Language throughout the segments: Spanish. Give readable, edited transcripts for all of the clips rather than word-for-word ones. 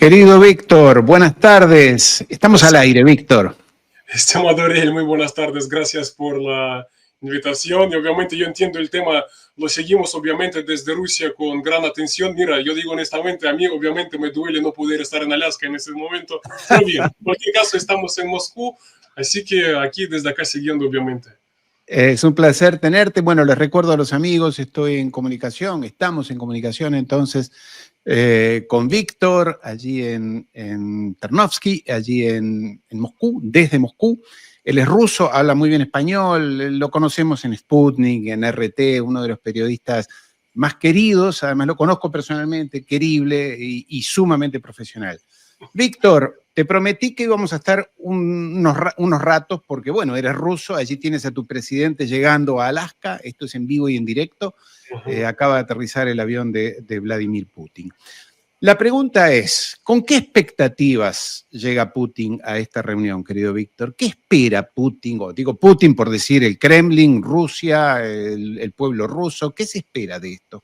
Querido Víctor, buenas tardes. Estamos al aire, Víctor. Estimado Ariel, muy buenas tardes. Gracias por la invitación. Y obviamente yo entiendo el tema, lo seguimos obviamente desde Rusia con gran atención. Mira, yo digo honestamente, a mí obviamente me duele no poder estar en Alaska en ese momento. Pero bien, en cualquier caso estamos en Moscú, así que aquí desde acá siguiendo obviamente. Es un placer tenerte. Bueno, les recuerdo a los amigos, estoy en comunicación, estamos en comunicación entonces con Víctor, allí en Ternovsky, allí en Moscú, desde Moscú. Él es ruso, habla muy bien español, lo conocemos en Sputnik, en RT, uno de los periodistas más queridos, además lo conozco personalmente, querible y sumamente profesional. Víctor, te prometí que íbamos a estar unos ratos, porque bueno, eres ruso, allí tienes a tu presidente llegando a Alaska, esto es en vivo y en directo, acaba de aterrizar el avión de Vladimir Putin. La pregunta es, ¿con qué expectativas llega Putin a esta reunión, querido Víctor? ¿Qué espera Putin? O digo Putin por decir el Kremlin, Rusia, el pueblo ruso, ¿qué se espera de esto?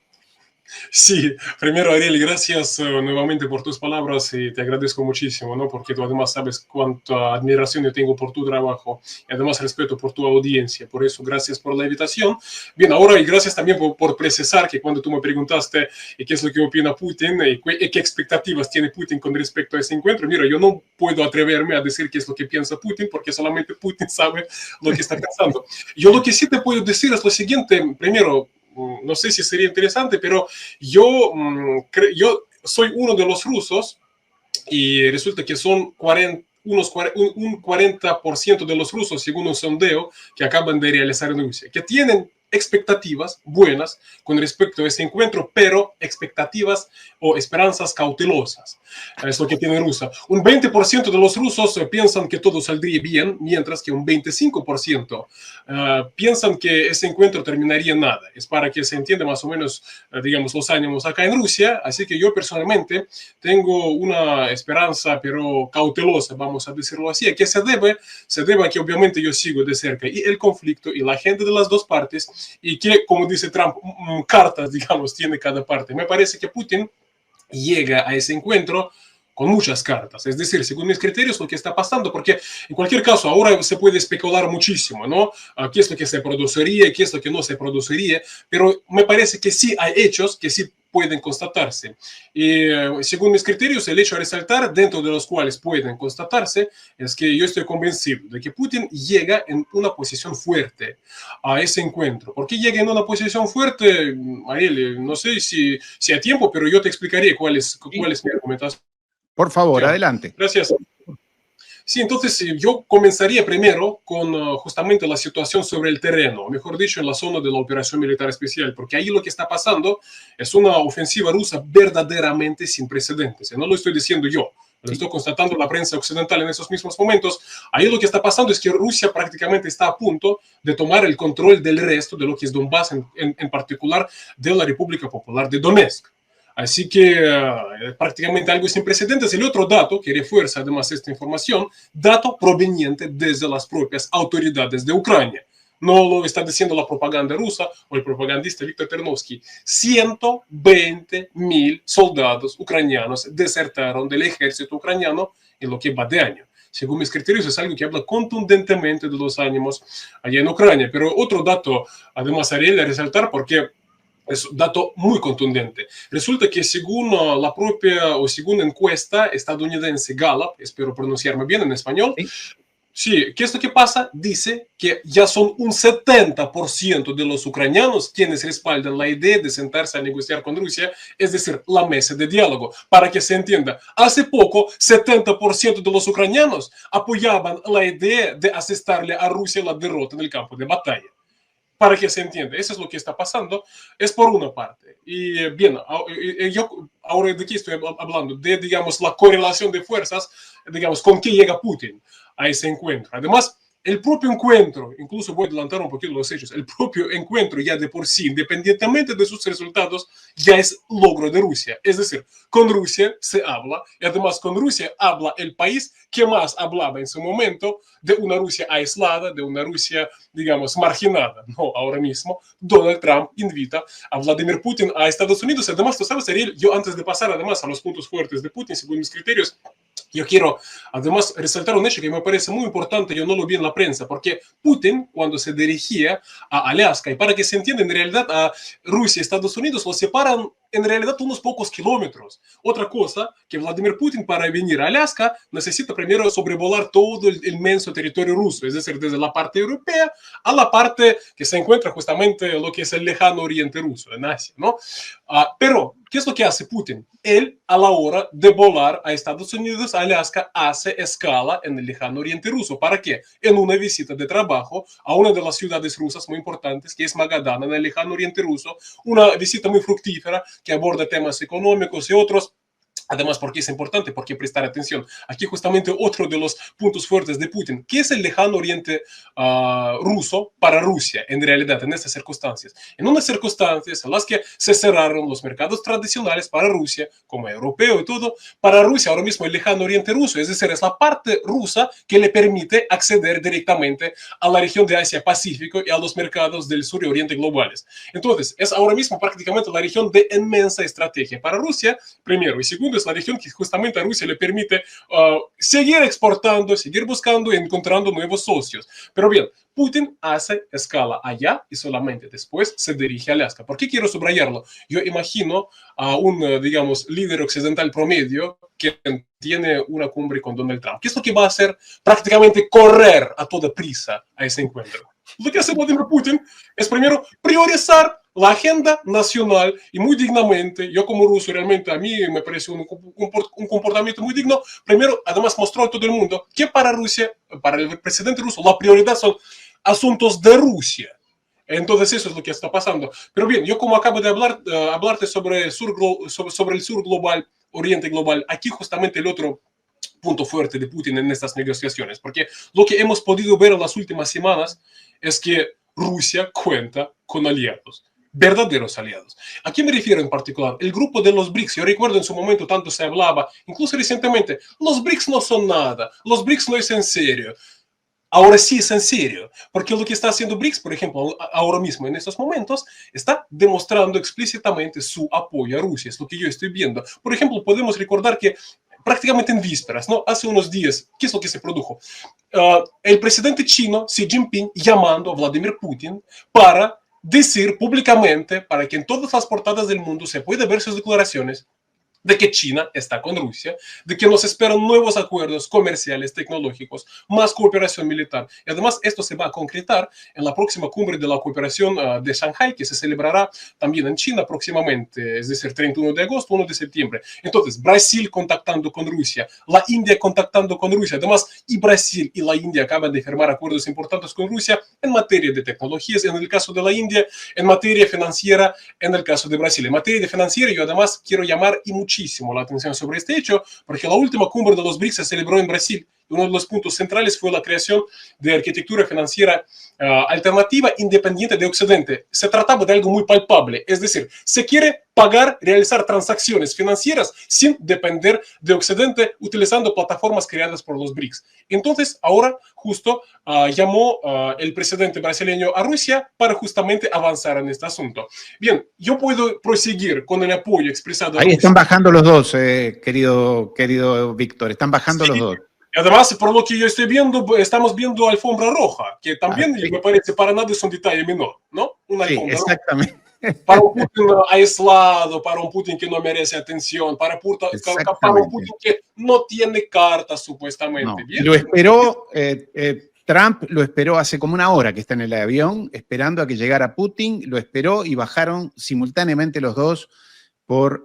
Sí, primero Ariel, gracias nuevamente por tus palabras y te agradezco muchísimo, ¿no? Porque tú además sabes cuánta admiración yo tengo por tu trabajo y además respeto por tu audiencia, por eso gracias por la invitación. Bien, ahora y gracias también por precisar que cuando tú me preguntaste qué es lo que opina Putin y qué expectativas tiene Putin con respecto a ese encuentro, mira, yo no puedo atreverme a decir qué es lo que piensa Putin porque solamente Putin sabe lo que está pensando. Yo lo que sí te puedo decir es lo siguiente, primero, no sé si sería interesante, pero yo soy uno de los rusos y resulta que son un 40% de los rusos, según un sondeo que acaban de realizar en Rusia, que tienen expectativas buenas con respecto a ese encuentro, pero expectativas o esperanzas cautelosas. Es lo que tiene Rusia. Un 20% de los rusos piensan que todo saldría bien, mientras que un 25% piensan que ese encuentro terminaría en nada. Es para que se entienda más o menos, digamos, los ánimos acá en Rusia. Así que yo personalmente tengo una esperanza, pero cautelosa, vamos a decirlo así, que se debe a que obviamente yo sigo de cerca y el conflicto y la gente de las dos partes y que, como dice Trump, cartas, digamos, tiene cada parte. Me parece que Putin llega a ese encuentro con muchas cartas, es decir, según mis criterios, lo que está pasando, porque en cualquier caso, ahora se puede especular muchísimo, ¿no? ¿Qué es lo que se produciría, qué es lo que no se produciría? Pero me parece que sí hay hechos que sí pueden constatarse. Y según mis criterios, el hecho a resaltar, dentro de los cuales pueden constatarse, es que yo estoy convencido de que Putin llega en una posición fuerte a ese encuentro. ¿Por qué llega en una posición fuerte? Ariel, no sé si hay tiempo, pero yo te explicaré cuál es mi argumentación. Por favor, adelante. Gracias. Sí, entonces yo comenzaría primero con justamente la situación sobre el terreno, mejor dicho, en la zona de la operación militar especial, porque ahí lo que está pasando es una ofensiva rusa verdaderamente sin precedentes. No lo estoy diciendo yo, lo estoy constatando la prensa occidental en esos mismos momentos. Ahí lo que está pasando es que Rusia prácticamente está a punto de tomar el control del resto de lo que es Donbass, en particular de la República Popular de Donetsk. Así que prácticamente algo sin precedentes. El otro dato que refuerza además esta información, dato proveniente desde las propias autoridades de Ucrania. No lo está diciendo la propaganda rusa o el propagandista Víctor Ternovsky. 120,000 soldados ucranianos desertaron del ejército ucraniano en lo que va de año. Según mis criterios, es algo que habla contundentemente de los ánimos allá en Ucrania. Pero otro dato, además, haría resaltar porque es un dato muy contundente. Resulta que según la propia o según encuesta estadounidense Gallup, espero pronunciarme bien en español, sí, ¿qué es lo que pasa? Dice que ya son un 70% de los ucranianos quienes respaldan la idea de sentarse a negociar con Rusia, es decir, la mesa de diálogo. Para que se entienda, hace poco 70% de los ucranianos apoyaban la idea de asestarle a Rusia la derrota en el campo de batalla. Para que se entienda, eso es lo que está pasando, es por una parte. Y bien, yo ahora de qué estoy hablando, de, digamos, la correlación de fuerzas, digamos, con qué llega Putin a ese encuentro. Además, el propio encuentro, incluso voy a adelantar un poquito los hechos, el propio encuentro ya de por sí, independientemente de sus resultados, ya es logro de Rusia. Es decir, con Rusia se habla, y además con Rusia habla el país que más hablaba en su momento de una Rusia aislada, de una Rusia, digamos, marginada. No, ahora mismo Donald Trump invita a Vladimir Putin a Estados Unidos. Además, tú sabes, Ariel, yo antes de pasar además a los puntos fuertes de Putin, según mis criterios, yo quiero además resaltar un hecho que me parece muy importante, yo no lo vi en la prensa, porque Putin, cuando se dirigía a Alaska, y para que se entienda, en realidad a Rusia y Estados Unidos lo separan en realidad unos pocos kilómetros. Otra cosa, que Vladimir Putin para venir a Alaska necesita primero sobrevolar todo el inmenso territorio ruso, es decir, desde la parte europea a la parte que se encuentra justamente lo que es el lejano oriente ruso, en Asia, ¿no? Pero, ¿qué es lo que hace Putin? Él, a la hora de volar a Estados Unidos, a Alaska, hace escala en el lejano oriente ruso. ¿Para qué? En una visita de trabajo a una de las ciudades rusas muy importantes, que es Magadan, en el lejano oriente ruso, una visita muy fructífera que aborda temas económicos y otros. Además, ¿por qué es importante? ¿Por qué prestar atención? Aquí justamente otro de los puntos fuertes de Putin. ¿Qué es el lejano oriente ruso para Rusia en realidad en estas circunstancias? En unas circunstancias en las que se cerraron los mercados tradicionales para Rusia, como europeo y todo, para Rusia ahora mismo el lejano oriente ruso, es decir, es la parte rusa que le permite acceder directamente a la región de Asia-Pacífico y a los mercados del sur y oriente globales. Entonces, es ahora mismo prácticamente la región de inmensa estrategia para Rusia, primero, y segundo, es la región que justamente a Rusia le permite seguir exportando, seguir buscando y encontrando nuevos socios. Pero bien, Putin hace escala allá y solamente después se dirige a Alaska. ¿Por qué quiero subrayarlo? Yo imagino a un, digamos, líder occidental promedio que tiene una cumbre con Donald Trump. ¿Qué es lo que va a hacer? Prácticamente correr a toda prisa a ese encuentro. Lo que hace Vladimir Putin es primero priorizar la agenda nacional y muy dignamente, yo como ruso realmente a mí me parece un comportamiento muy digno, primero además mostró a todo el mundo que para Rusia, para el presidente ruso, la prioridad son asuntos de Rusia. Entonces eso es lo que está pasando. Pero bien, yo como acabo de hablarte sobre el sur global, Oriente global, aquí justamente el otro punto fuerte de Putin en estas negociaciones, porque lo que hemos podido ver en las últimas semanas es que Rusia cuenta con aliados, verdaderos aliados. ¿A qué me refiero en particular? El grupo de los BRICS, yo recuerdo en su momento tanto se hablaba, incluso recientemente, los BRICS no son nada, los BRICS no es en serio. Ahora sí es en serio, porque lo que está haciendo BRICS, por ejemplo, ahora mismo en estos momentos, está demostrando explícitamente su apoyo a Rusia, es lo que yo estoy viendo. Por ejemplo, podemos recordar que prácticamente en vísperas, ¿no? Hace unos días, ¿qué es lo que se produjo? El presidente chino, Xi Jinping, llamando a Vladimir Putin para decir públicamente, para que en todas las portadas del mundo se pueda ver sus declaraciones, de que China está con Rusia, de que nos esperan nuevos acuerdos comerciales, tecnológicos, más cooperación militar. Y además esto se va a concretar en la próxima cumbre de la cooperación de Shanghai, que se celebrará también en China próximamente, es decir, 31 de agosto, 1 de septiembre. Entonces, Brasil contactando con Rusia, la India contactando con Rusia. Además, y Brasil y la India acaban de firmar acuerdos importantes con Rusia en materia de tecnologías, en el caso de la India, en materia financiera, en el caso de Brasil. En materia de financiera, yo además quiero llamar y muchísimo la atención sobre este hecho, porque la última cumbre de los BRICS se celebró en Brasil. Uno de los puntos centrales fue la creación de arquitectura financiera alternativa independiente de Occidente. Se trataba de algo muy palpable, es decir, se quiere pagar, realizar transacciones financieras sin depender de Occidente utilizando plataformas creadas por los BRICS. Entonces, ahora justo llamó el presidente brasileño a Rusia para justamente avanzar en este asunto. Bien, yo puedo proseguir con el apoyo expresado a Ahí Rusia. están bajando los dos, querido Víctor, están bajando los dos. Además, por lo que yo estoy viendo, estamos viendo alfombra roja, que también sí. me parece para nada es un detalle menor, ¿no? Una sí, alfombra exactamente. roja. Para un Putin aislado, para un Putin que no merece atención, para un Putin que no tiene cartas, supuestamente. No. ¿Bien? Lo esperó, Trump lo esperó hace como una hora que está en el avión, esperando a que llegara Putin, lo esperó y bajaron simultáneamente los dos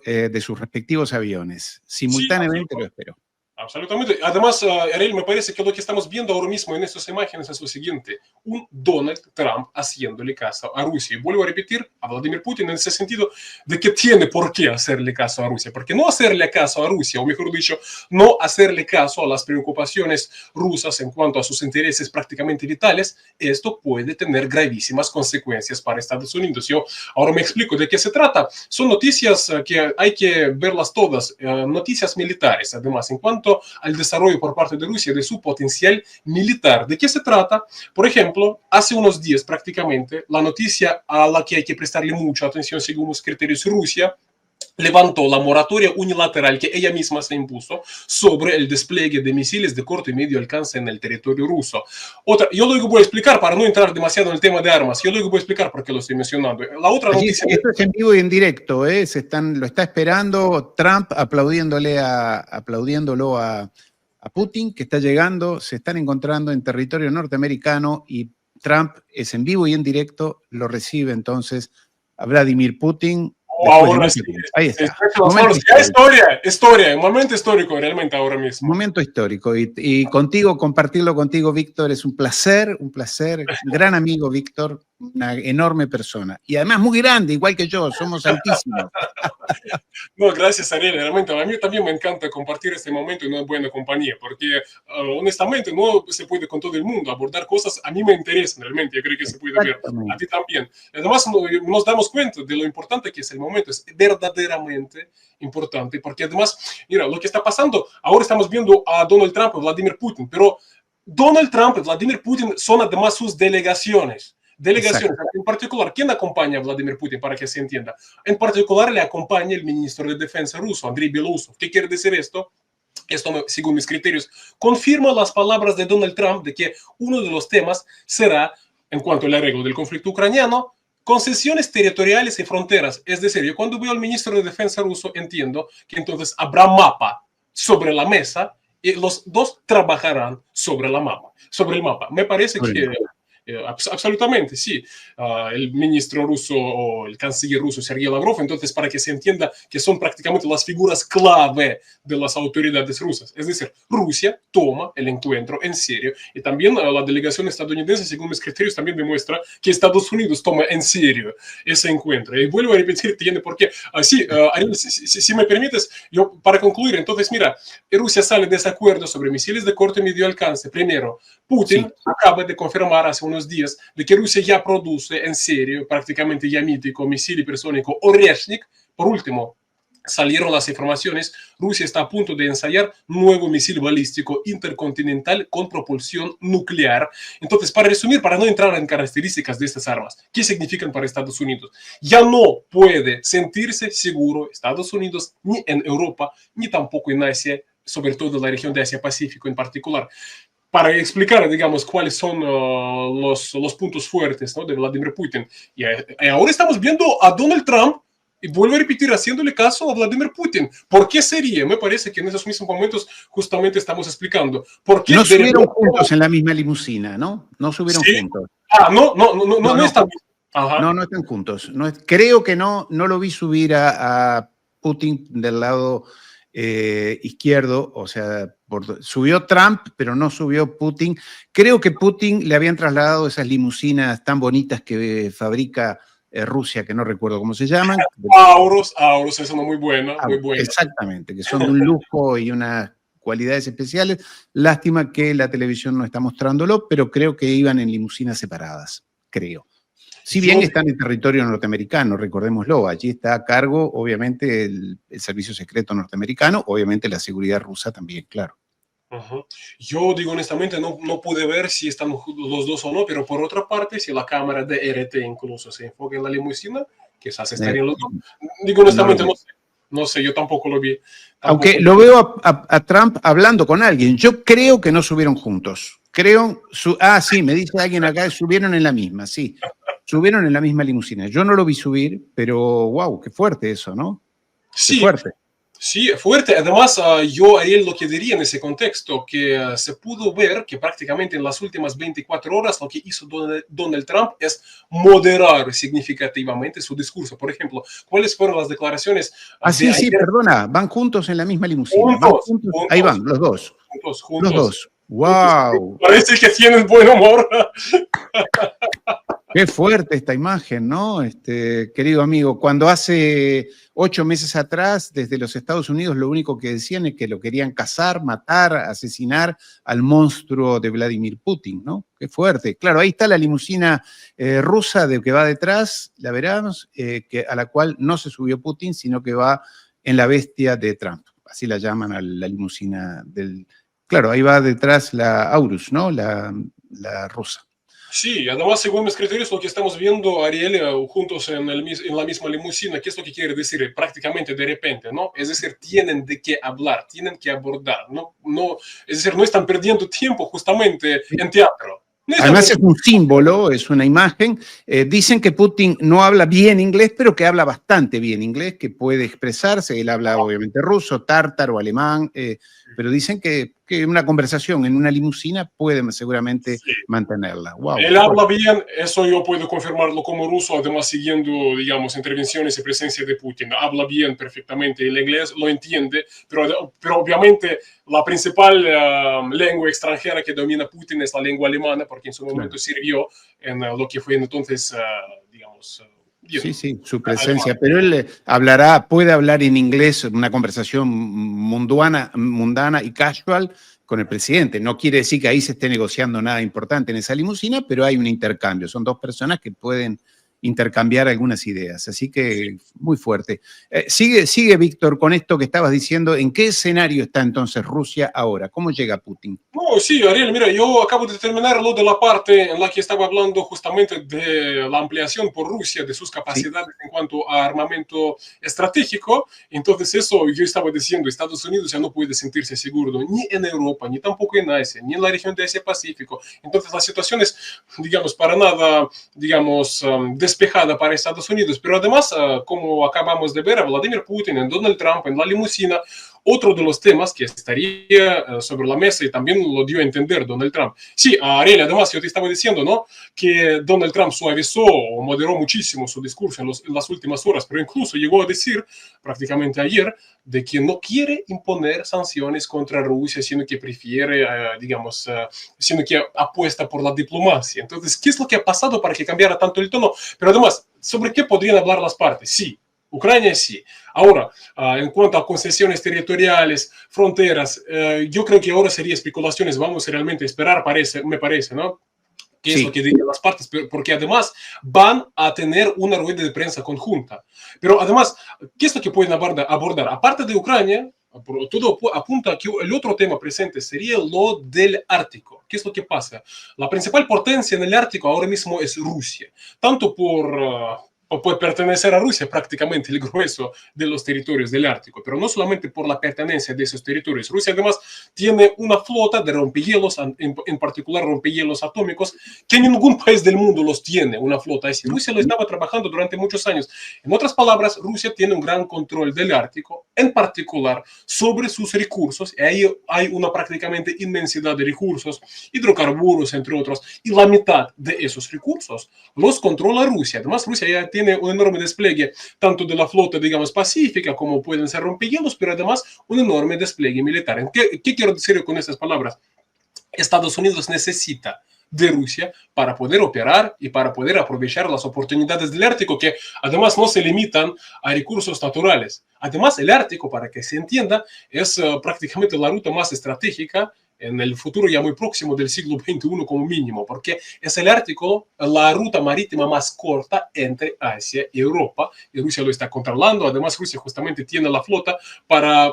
de sus respectivos aviones. Simultáneamente Sí, lo esperó. Absolutamente. Además, Ariel, me parece que lo que estamos viendo ahora mismo en estas imágenes es lo siguiente. Un Donald Trump haciéndole caso a Rusia. Y vuelvo a repetir a Vladimir Putin en ese sentido de que tiene por qué hacerle caso a Rusia. Porque no hacerle caso a Rusia, o mejor dicho, no hacerle caso a las preocupaciones rusas en cuanto a sus intereses prácticamente vitales, esto puede tener gravísimas consecuencias para Estados Unidos. Yo ahora me explico de qué se trata. Son noticias que hay que verlas todas, noticias militares, además, en cuanto al desarrollo por parte de Rusia de su potencial militar. ¿De qué se trata? Por ejemplo, hace unos días prácticamente, la noticia a la que hay que prestarle mucha atención según los criterios de Rusia, levantó la moratoria unilateral que ella misma se impuso sobre el despliegue de misiles de corto y medio alcance en el territorio ruso. Yo luego voy a explicar, para no entrar demasiado en el tema de armas, yo luego voy a explicar por qué lo estoy mencionando. La otra noticia... Esto es en vivo y en directo, ¿eh? Lo está esperando Trump aplaudiéndolo a Putin, que está llegando, se están encontrando en territorio norteamericano y Trump es en vivo y en directo, lo recibe entonces a Vladimir Putin. Ahora sí, ahí está. Historia, un momento histórico realmente ahora mismo. Momento histórico y contigo, compartirlo contigo, Víctor, es un placer, gran amigo, Víctor, una enorme persona y además muy grande, igual que yo, somos altísimos. No, gracias, Ariel. Realmente a mí también me encanta compartir este momento en una buena compañía, porque honestamente no se puede con todo el mundo abordar cosas. A mí me interesan realmente, yo creo que se puede ver a ti también. Además, nos damos cuenta de lo importante que es el momento, es verdaderamente importante, porque además, mira, lo que está pasando, ahora estamos viendo a Donald Trump y Vladimir Putin, pero Donald Trump y Vladimir Putin son además sus delegaciones. En particular, ¿quién acompaña a Vladimir Putin para que se entienda? En particular le acompaña el ministro de Defensa ruso, Andriy Belousov. ¿Qué quiere decir esto? Esto, según mis criterios, confirma las palabras de Donald Trump de que uno de los temas será, en cuanto al arreglo del conflicto ucraniano, concesiones territoriales y fronteras. Es decir, yo cuando veo al ministro de Defensa ruso entiendo que entonces habrá mapa sobre la mesa y los dos trabajarán sobre el mapa. Me parece que... absolutamente, sí. El ministro ruso o el canciller ruso Sergei Lavrov, entonces para que se entienda que son prácticamente las figuras clave de las autoridades rusas. Es decir, Rusia toma el encuentro en serio y también la delegación estadounidense, según mis criterios, también demuestra que Estados Unidos toma en serio ese encuentro. Y vuelvo a repetir, tiene por qué. Ariel, si me permites, yo para concluir, entonces mira, Rusia sale de ese acuerdo sobre misiles de corto y medio alcance. Primero, Putin acaba de confirmar hace unos días de que Rusia ya produce en serio, prácticamente ya mítico, misil hipersónico Oreshnik. Por último, salieron las informaciones, Rusia está a punto de ensayar nuevo misil balístico intercontinental con propulsión nuclear. Entonces, para resumir, para no entrar en características de estas armas, ¿qué significan para Estados Unidos? Ya no puede sentirse seguro Estados Unidos ni en Europa, ni tampoco en Asia, sobre todo en la región de Asia-Pacífico en particular. Para explicar, digamos, cuáles son los puntos fuertes, ¿no?, de Vladimir Putin. Y ahora estamos viendo a Donald Trump, y vuelvo a repetir, haciéndole caso a Vladimir Putin. ¿Por qué sería? Me parece que en esos mismos momentos justamente estamos explicando. ¿Por qué no subieron juntos en la misma limusina, ¿no? No subieron juntos. No están. No están juntos. Creo que no lo vi subir a Putin del lado izquierdo, o sea, subió Trump, pero no subió Putin. Creo que Putin le habían trasladado esas limusinas tan bonitas que fabrica Rusia, que no recuerdo cómo se llaman. Auros, es una muy buena. Exactamente, que son de un lujo y unas cualidades especiales. Lástima que la televisión no está mostrándolo, pero creo que iban en limusinas separadas, creo. Si bien están en territorio norteamericano, recordémoslo, allí está a cargo, obviamente, el servicio secreto norteamericano, obviamente la seguridad rusa también, claro. Yo digo honestamente, no pude ver si están los dos o no, pero por otra parte, si la cámara de RT incluso se enfoca en la limusina, quizás estarían los dos. Digo honestamente, no sé, yo tampoco lo vi. Aunque lo veo a Trump hablando con alguien, yo creo que no subieron juntos. Sí, me dice alguien acá, subieron en la misma, sí. Subieron en la misma limusina. Yo no lo vi subir, pero wow, qué fuerte eso, ¿no? Sí. Qué fuerte. Sí, fuerte. Además, yo, Ariel, lo que diría en ese contexto, que se pudo ver que prácticamente en las últimas 24 horas lo que hizo Donald Trump es moderar significativamente su discurso. Por ejemplo, ¿cuáles fueron las declaraciones Ah, de sí, sí, ayer? perdona, van juntos en la misma limusina, van Juntos, juntos, ahí juntos, van, los dos, juntos, los juntos, dos. juntos. ¡Wow! Parece que tienen buen humor. Qué fuerte esta imagen, ¿no? Querido amigo, cuando hace 8 meses atrás, desde los Estados Unidos, lo único que decían es que lo querían cazar, matar, asesinar al monstruo de Vladimir Putin, ¿no? Qué fuerte. Claro, ahí está la limusina rusa de que va detrás, la verás, a la cual no se subió Putin, sino que va en la bestia de Trump. Así la llaman a la limusina del... Claro, ahí va detrás la Aurus, ¿no? La rusa. Sí, además, según mis criterios, lo que estamos viendo, Ariel, juntos en la misma limusina, ¿qué es lo que quiere decir? Prácticamente de repente, ¿no? Es decir, tienen de qué hablar, tienen que abordar, ¿no? No, es decir, no están perdiendo tiempo justamente en teatro. No están Además es perdiendo un símbolo, es una imagen. Dicen que Putin no habla bien inglés, pero que habla bastante bien inglés, que puede expresarse. Él habla obviamente ruso, tártaro, alemán, pero dicen que una conversación en una limusina pueden seguramente sí. mantenerla. ¡Wow! Él ¡Qué fuerte! habla bien, eso yo puedo confirmarlo como ruso, además siguiendo, digamos, intervenciones y presencia de Putin. Habla bien perfectamente el inglés, lo entiende, pero obviamente la principal lengua extranjera que domina Putin es la lengua alemana, porque en su momento Claro. sirvió en lo que fue entonces, digamos, bien, Sí, sí, su alemán. presencia, pero él puede hablar en inglés, una conversación mundana y casual con el presidente. No quiere decir que ahí se esté negociando nada importante en esa limusina, pero hay un intercambio. Son dos personas que pueden intercambiar algunas ideas. Así Sí. que muy fuerte. Sigue, Víctor, con esto que estabas diciendo. ¿En qué escenario está entonces Rusia ahora? ¿Cómo llega Putin? No, sí, Ariel, mira, yo acabo de terminar lo de la parte en la que estaba hablando justamente de la ampliación por Rusia de sus Sí, capacidades en cuanto a armamento estratégico. Entonces, eso yo estaba diciendo, Estados Unidos ya no puede sentirse seguro ni en Europa, ni tampoco en Asia, ni en la región de Asia-Pacífico. Entonces, la situación es, digamos, para nada, digamos, despejada para Estados Unidos. Pero además, como acabamos de ver a Vladimir Putin, en Donald Trump, en la limusina, otro de los temas que estaría sobre la mesa y también lo dio a entender Donald Trump. Sí, Ariel, además yo te estaba diciendo, ¿no? Que Donald Trump suavizó o moderó muchísimo su discurso en las últimas horas, pero incluso llegó a decir prácticamente ayer de que no quiere imponer sanciones contra Rusia, sino que prefiere, digamos, sino que apuesta por la diplomacia. Entonces, ¿qué es lo que ha pasado para que cambiara tanto el tono? Pero además, ¿sobre qué podrían hablar las partes? Sí, Ucrania sí. Ahora, en cuanto a concesiones territoriales, fronteras, yo creo que ahora sería especulaciones, vamos a realmente esperar, me parece, ¿no? Qué es lo sí. que dirían las partes, porque además van a tener una rueda de prensa conjunta. Pero además, ¿qué es lo que pueden abordar? Aparte de Ucrania, todo apunta a que el otro tema presente sería lo del Ártico. ¿Qué es lo que pasa? La principal potencia en el Ártico ahora mismo es Rusia, tanto por pertenecer a Rusia prácticamente el grueso de los territorios del Ártico, pero no solamente por la pertenencia de esos territorios. Rusia además tiene una flota de rompehielos, en particular rompehielos atómicos, que ningún país del mundo los tiene, una flota así. ¿No? Rusia lo estaba trabajando durante muchos años. En otras palabras, Rusia tiene un gran control del Ártico, en particular sobre sus recursos, y ahí hay una prácticamente inmensidad de recursos, hidrocarburos, entre otros, y la mitad de esos recursos los controla Rusia. Además, Rusia ya tiene un enorme despliegue tanto de la flota, digamos, pacífica, como pueden ser rompehielos, pero además un enorme despliegue militar. ¿Qué quiero decir con estas palabras? Estados Unidos necesita de Rusia para poder operar y para poder aprovechar las oportunidades del Ártico, que además no se limitan a recursos naturales. Además, el Ártico, para que se entienda, es prácticamente la ruta más estratégica en el futuro ya muy próximo del siglo XXI como mínimo, porque es el Ártico la ruta marítima más corta entre Asia y Europa, y Rusia lo está controlando. Además, Rusia justamente tiene la flota para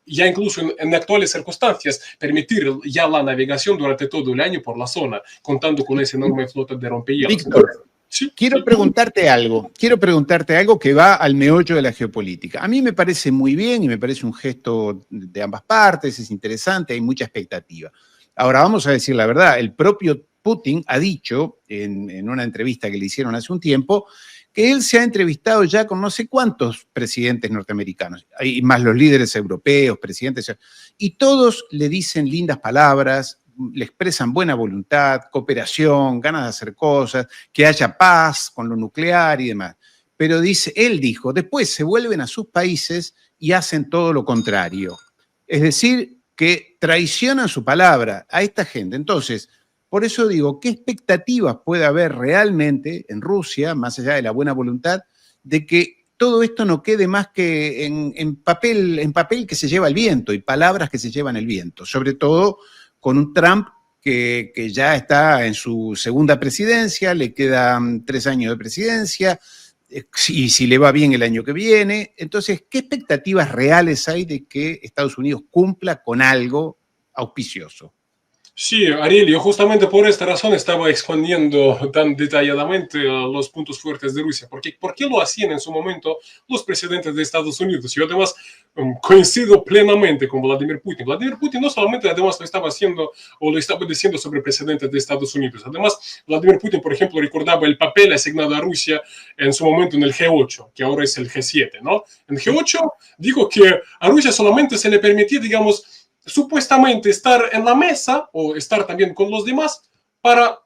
ya incluso en actuales circunstancias, permitir ya la navegación durante todo el año por la zona, contando con esa enorme flota de rompehielos. Entonces, Víctor, sí, quiero preguntarte algo que va al meollo de la geopolítica. A mí me parece muy bien y me parece un gesto de ambas partes, es interesante, hay mucha expectativa. Ahora vamos a decir la verdad, el propio Putin ha dicho en una entrevista que le hicieron hace un tiempo que él se ha entrevistado ya con no sé cuántos presidentes norteamericanos, y más los líderes europeos, presidentes, y todos le dicen lindas palabras, le expresan buena voluntad, cooperación, ganas de hacer cosas, que haya paz con lo nuclear y demás. Pero él dijo, después se vuelven a sus países y hacen todo lo contrario. Es decir, que traicionan su palabra a esta gente. Entonces, por eso digo, ¿qué expectativas puede haber realmente en Rusia, más allá de la buena voluntad, de que todo esto no quede más que en papel que se lleva el viento y palabras que se llevan el viento? Sobre todo con un Trump que ya está en su segunda presidencia, le quedan 3 años de presidencia, y si le va bien el año que viene. Entonces, ¿qué expectativas reales hay de que Estados Unidos cumpla con algo auspicioso? Sí, Ariel, yo justamente por esta razón estaba exponiendo tan detalladamente los puntos fuertes de Rusia. ¿Por qué lo hacían en su momento los presidentes de Estados Unidos? Yo además coincido plenamente con Vladimir Putin. Vladimir Putin no solamente además lo estaba haciendo o lo estaba diciendo sobre presidentes de Estados Unidos. Además, Vladimir Putin, por ejemplo, recordaba el papel asignado a Rusia en su momento en el G8, que ahora es el G7, ¿no? En G8 dijo que a Rusia solamente se le permitía, digamos, supuestamente estar en la mesa o estar también con los demás para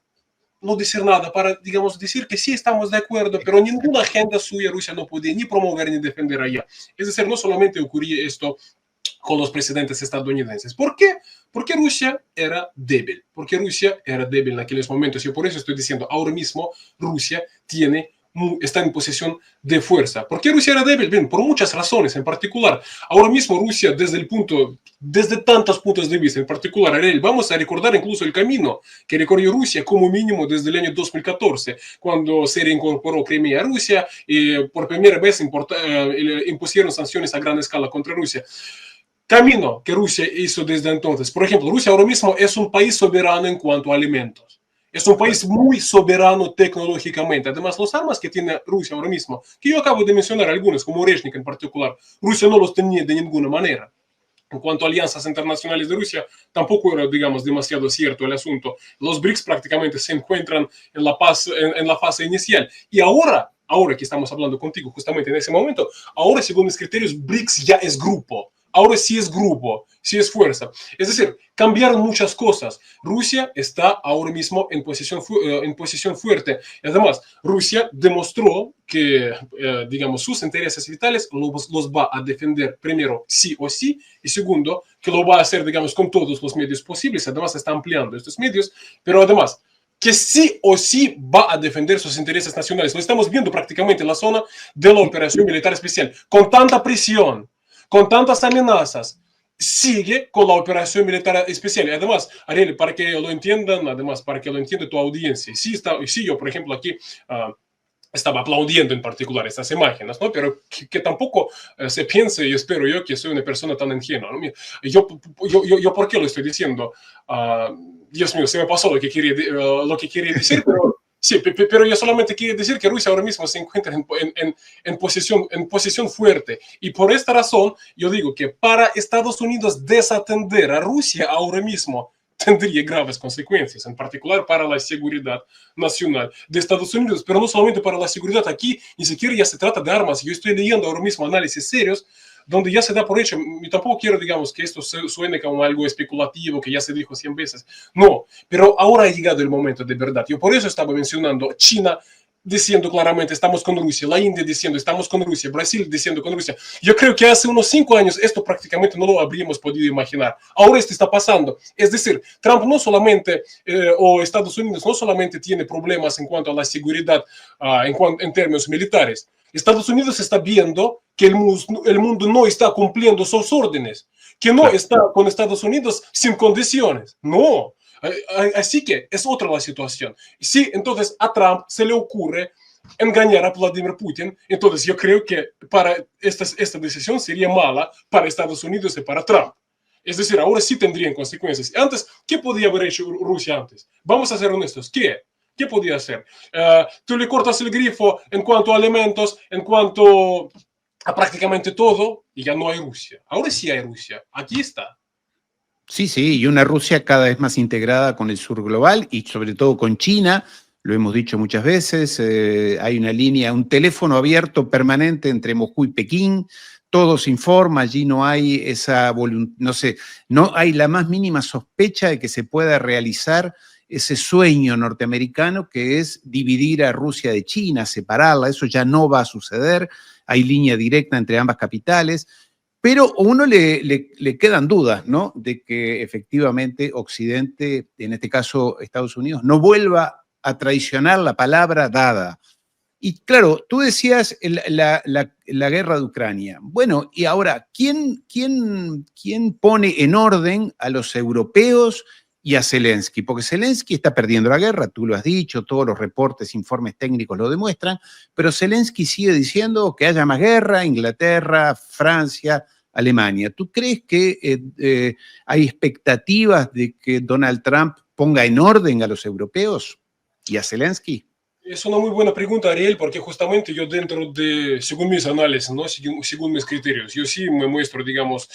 no decir nada, para, digamos, decir que sí estamos de acuerdo, pero ninguna agenda suya Rusia no podía ni promover ni defender allá. Es decir, no solamente ocurría esto con los presidentes estadounidenses. ¿Por qué? Porque Rusia era débil. Porque Rusia era débil en aquellos momentos. Y por eso estoy diciendo, ahora mismo Rusia está en posición de fuerza. ¿Por qué Rusia era débil? Bien, por muchas razones. En particular, ahora mismo Rusia desde tantos puntos de vista, en particular, Ariel, vamos a recordar incluso el camino que recorrió Rusia como mínimo desde el año 2014, cuando se reincorporó Crimea a Rusia y por primera vez impusieron sanciones a gran escala contra Rusia. Camino que Rusia hizo desde entonces. Por ejemplo, Rusia ahora mismo es un país soberano en cuanto a alimentos. Es un país muy soberano tecnológicamente. Además, las armas que tiene Rusia ahora mismo, que yo acabo de mencionar algunas, como Oreshnik en particular, Rusia no los tenía de ninguna manera. En cuanto a alianzas internacionales de Rusia, tampoco era, digamos, demasiado cierto el asunto. Los BRICS prácticamente se encuentran en la fase inicial. Y ahora que estamos hablando contigo, justamente en ese momento, ahora según mis criterios, BRICS ya es grupo. Ahora sí es grupo, sí es fuerza. Es decir, cambiaron muchas cosas. Rusia está ahora mismo en posición fuerte. Y además, Rusia demostró que, digamos, sus intereses vitales los va a defender primero sí o sí, y segundo, que lo va a hacer, digamos, con todos los medios posibles. Además, está ampliando estos medios, pero además, que sí o sí va a defender sus intereses nacionales. Lo estamos viendo prácticamente en la zona de la operación militar especial. Con tanta presión, con tantas amenazas, sigue con la operación militar especial. Y además, Ariel, para que lo entiendan, además, para que lo entienda tu audiencia, sí yo, por ejemplo, aquí estaba aplaudiendo en particular estas imágenes, ¿no? Pero que tampoco se piense, y espero yo, que soy una persona tan ingenua, ¿no? Yo ¿por qué lo estoy diciendo? Dios mío, se me pasó lo que quería decir, pero sí, pero yo solamente quiero decir que Rusia ahora mismo se encuentra en posición fuerte. Y por esta razón, yo digo que para Estados Unidos desatender a Rusia ahora mismo tendría graves consecuencias, en particular para la seguridad nacional de Estados Unidos, pero no solamente para la seguridad. Aquí ni siquiera ya se trata de armas. Yo estoy leyendo ahora mismo análisis serios donde ya se da por hecho. Yo tampoco quiero, digamos, que esto suene como algo especulativo que ya se dijo 100 veces. No, pero ahora ha llegado el momento de verdad. Yo por eso estaba mencionando China diciendo claramente estamos con Rusia, la India diciendo estamos con Rusia, Brasil diciendo con Rusia. Yo creo que hace unos 5 años esto prácticamente no lo habríamos podido imaginar. Ahora esto está pasando. Es decir, Trump no solamente, o Estados Unidos no solamente tiene problemas en cuanto a la seguridad en términos militares. Estados Unidos está viendo que el mundo no está cumpliendo sus órdenes, que no está con Estados Unidos sin condiciones. No. Así que es otra la situación. Sí, entonces a Trump se le ocurre engañar a Vladimir Putin. Entonces yo creo que para esta decisión sería mala para Estados Unidos y para Trump. Es decir, ahora sí tendrían consecuencias. Antes, ¿qué podía haber hecho Rusia antes? Vamos a ser honestos. ¿Qué podía hacer? Tú le cortas el grifo en cuanto a alimentos, en cuanto a prácticamente todo, y ya no hay Rusia. Ahora sí hay Rusia. Aquí está. Sí, y una Rusia cada vez más integrada con el sur global y sobre todo con China, lo hemos dicho muchas veces, hay una línea, un teléfono abierto permanente entre Moscú y Pekín, todo se informa, allí no hay esa voluntad, no sé, no hay la más mínima sospecha de que se pueda realizar ese sueño norteamericano que es dividir a Rusia de China, separarla, eso ya no va a suceder, hay línea directa entre ambas capitales, pero a uno le quedan dudas, ¿no? De que efectivamente Occidente, en este caso Estados Unidos, no vuelva a traicionar la palabra dada. Y claro, tú decías la guerra de Ucrania. Bueno, y ahora, ¿quién pone en orden a los europeos y a Zelensky? Porque Zelensky está perdiendo la guerra, tú lo has dicho, todos los reportes, informes técnicos lo demuestran, pero Zelensky sigue diciendo que haya más guerra, Inglaterra, Francia, Alemania. ¿Tú crees que hay expectativas de que Donald Trump ponga en orden a los europeos y a Zelensky? Es una muy buena pregunta, Ariel, porque justamente yo dentro de, según mis análisis, ¿no? Según mis criterios, yo sí me muestro, digamos,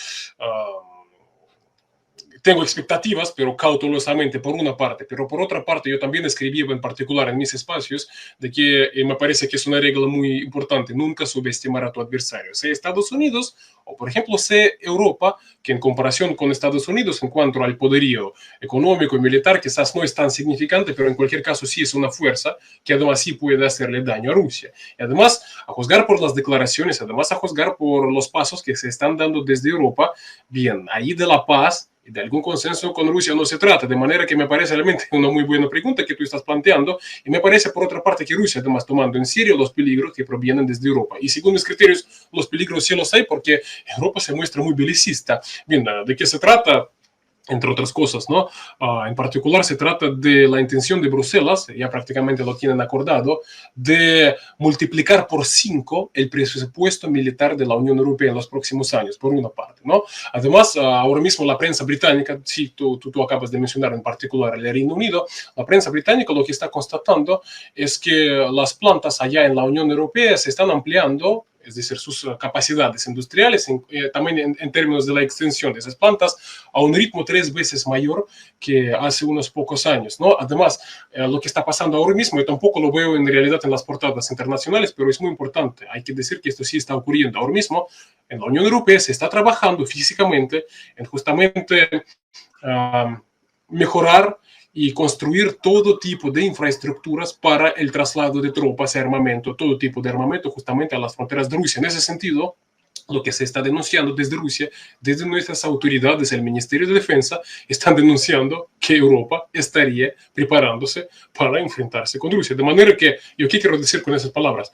tengo expectativas, pero cautelosamente por una parte, pero por otra parte yo también escribí en particular en mis espacios de que me parece que es una regla muy importante, nunca subestimar a tu adversario, sea Estados Unidos o por ejemplo sea Europa, que en comparación con Estados Unidos en cuanto al poderío económico y militar quizás no es tan significante, pero en cualquier caso sí es una fuerza que además sí puede hacerle daño a Rusia. Y además, a juzgar por las declaraciones, además a juzgar por los pasos que se están dando desde Europa, bien, ahí de la paz y de algún consenso con Rusia no se trata, de manera que me parece realmente una muy buena pregunta que tú estás planteando, y me parece por otra parte que Rusia además tomando en serio los peligros que provienen desde Europa, y según mis criterios los peligros sí los hay porque Europa se muestra muy belicista. Bien, ¿de qué se trata? Entre otras cosas, ¿no? En particular se trata de la intención de Bruselas, ya prácticamente lo tienen acordado, de multiplicar por 5 el presupuesto militar de la Unión Europea en los próximos años, por una parte, ¿no? Además, ahora mismo la prensa británica, sí, tú acabas de mencionar en particular el Reino Unido, la prensa británica lo que está constatando es que las plantas allá en la Unión Europea se están ampliando, es decir, sus capacidades industriales, también en términos de la extensión de esas plantas, a un ritmo 3 veces mayor que hace unos pocos años, ¿no? Además, lo que está pasando ahora mismo, yo tampoco lo veo en realidad en las portadas internacionales, pero es muy importante. Hay que decir que esto sí está ocurriendo ahora mismo. En la Unión Europea se está trabajando físicamente en justamente mejorar y construir todo tipo de infraestructuras para el traslado de tropas y armamento, todo tipo de armamento justamente a las fronteras de Rusia. En ese sentido, lo que se está denunciando desde Rusia, desde nuestras autoridades, el Ministerio de Defensa, están denunciando que Europa estaría preparándose para enfrentarse con Rusia. De manera que, ¿yo qué quiero decir con esas palabras?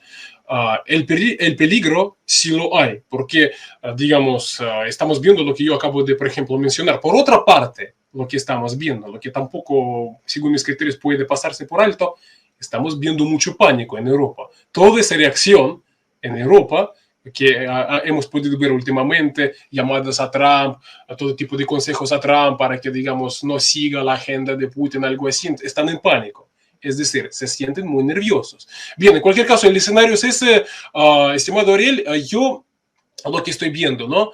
El peligro sí lo hay, porque, digamos, estamos viendo lo que yo acabo de, por ejemplo, mencionar. Por otra parte, lo que estamos viendo, lo que tampoco, según mis criterios, puede pasarse por alto, estamos viendo mucho pánico en Europa. Toda esa reacción en Europa que hemos podido ver últimamente, llamadas a Trump, a todo tipo de consejos a Trump para que, digamos, no siga la agenda de Putin, algo así, están en pánico. Es decir, se sienten muy nerviosos. Bien, en cualquier caso, el escenario es ese, estimado Ariel, yo lo que estoy viendo, ¿no?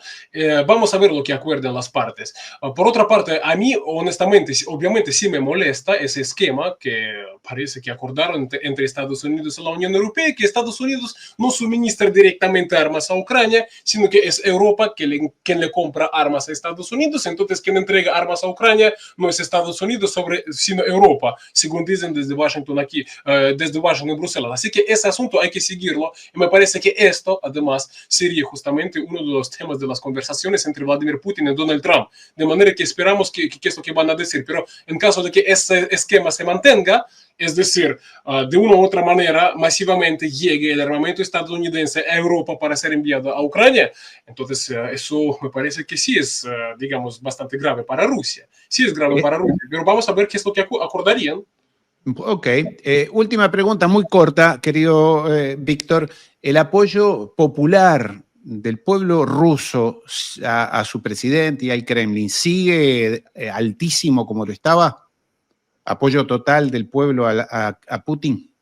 Vamos a ver lo que acuerdan las partes. Por otra parte, a mí, honestamente, obviamente sí me molesta ese esquema que parece que acordaron entre Estados Unidos y la Unión Europea, que Estados Unidos no suministra directamente armas a Ucrania, sino que es Europa quien le compra armas a Estados Unidos. Entonces, quien entrega armas a Ucrania no es Estados Unidos, sino Europa, según dicen desde Washington aquí, desde Washington, Bruselas. Así que ese asunto hay que seguirlo. Y me parece que esto, además, sería justamente uno de los temas de las conversaciones entre Vladimir Putin y Donald Trump. De manera que esperamos que es lo que van a decir. Pero en caso de que ese esquema se mantenga, es decir, de una u otra manera, masivamente llegue el armamento estadounidense a Europa para ser enviado a Ucrania, entonces eso me parece que sí es, digamos, bastante grave para Rusia. Sí es grave para Rusia, pero vamos a ver qué es lo que acordarían. Ok, última pregunta muy corta, querido Víctor. ¿El apoyo popular del pueblo ruso a su presidente y al Kremlin sigue altísimo como lo estaba? ¿Apoyo total del pueblo a Putin?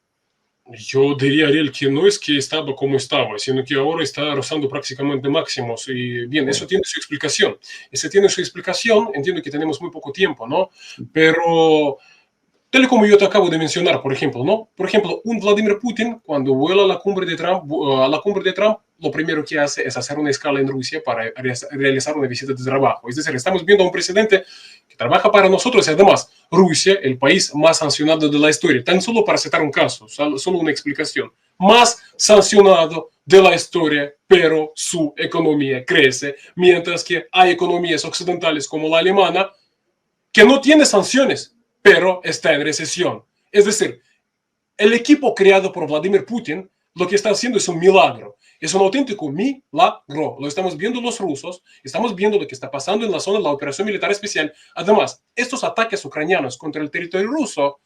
Yo diría, Ariel, que no es que estaba como estaba, sino que ahora está rozando prácticamente máximos. Y bien, eso tiene su explicación. Ese tiene su explicación, entiendo que tenemos muy poco tiempo, ¿no? Pero Tal como yo te acabo de mencionar, por ejemplo, ¿no? Por ejemplo, un Vladimir Putin, cuando vuela a la cumbre de Trump, lo primero que hace es hacer una escala en Rusia para realizar una visita de trabajo. Es decir, estamos viendo a un presidente que trabaja para nosotros y además Rusia, el país más sancionado de la historia, tan solo para citar un caso, solo una explicación, más sancionado de la historia, pero su economía crece, mientras que hay economías occidentales como la alemana que no tiene sanciones, pero está en recesión. Es decir, el equipo creado por Vladimir Putin lo que está haciendo es un milagro. Es un auténtico milagro. Lo estamos viendo los rusos, estamos viendo lo que está pasando en la zona de la operación militar especial. Además, estos ataques ucranianos contra el territorio ruso,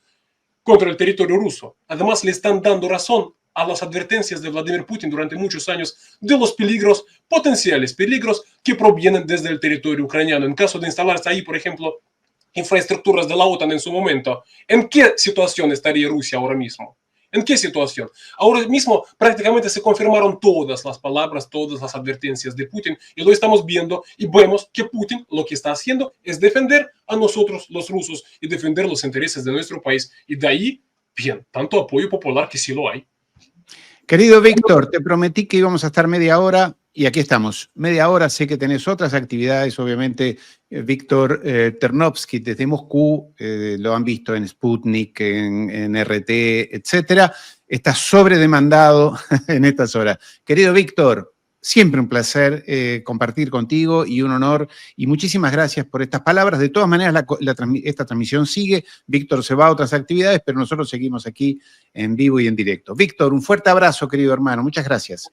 además le están dando razón a las advertencias de Vladimir Putin durante muchos años de los peligros, potenciales peligros que provienen desde el territorio ucraniano. En caso de instalarse ahí, por ejemplo, infraestructuras de la OTAN en su momento, ¿en qué situación estaría Rusia ahora mismo? ¿En qué situación? Ahora mismo prácticamente se confirmaron todas las palabras, todas las advertencias de Putin y lo estamos viendo y vemos que Putin lo que está haciendo es defender a nosotros los rusos y defender los intereses de nuestro país y de ahí, bien, tanto apoyo popular que sí lo hay. Querido Víctor, te prometí que íbamos a estar media hora y aquí estamos. Media hora, sé que tenés otras actividades, obviamente. Víctor Ternovsky desde Moscú, lo han visto en Sputnik, en RT, etcétera. Está sobredemandado en estas horas. Querido Víctor, siempre un placer compartir contigo y un honor. Y muchísimas gracias por estas palabras. De todas maneras, esta transmisión sigue. Víctor se va a otras actividades, pero nosotros seguimos aquí en vivo y en directo. Víctor, un fuerte abrazo, querido hermano. Muchas gracias.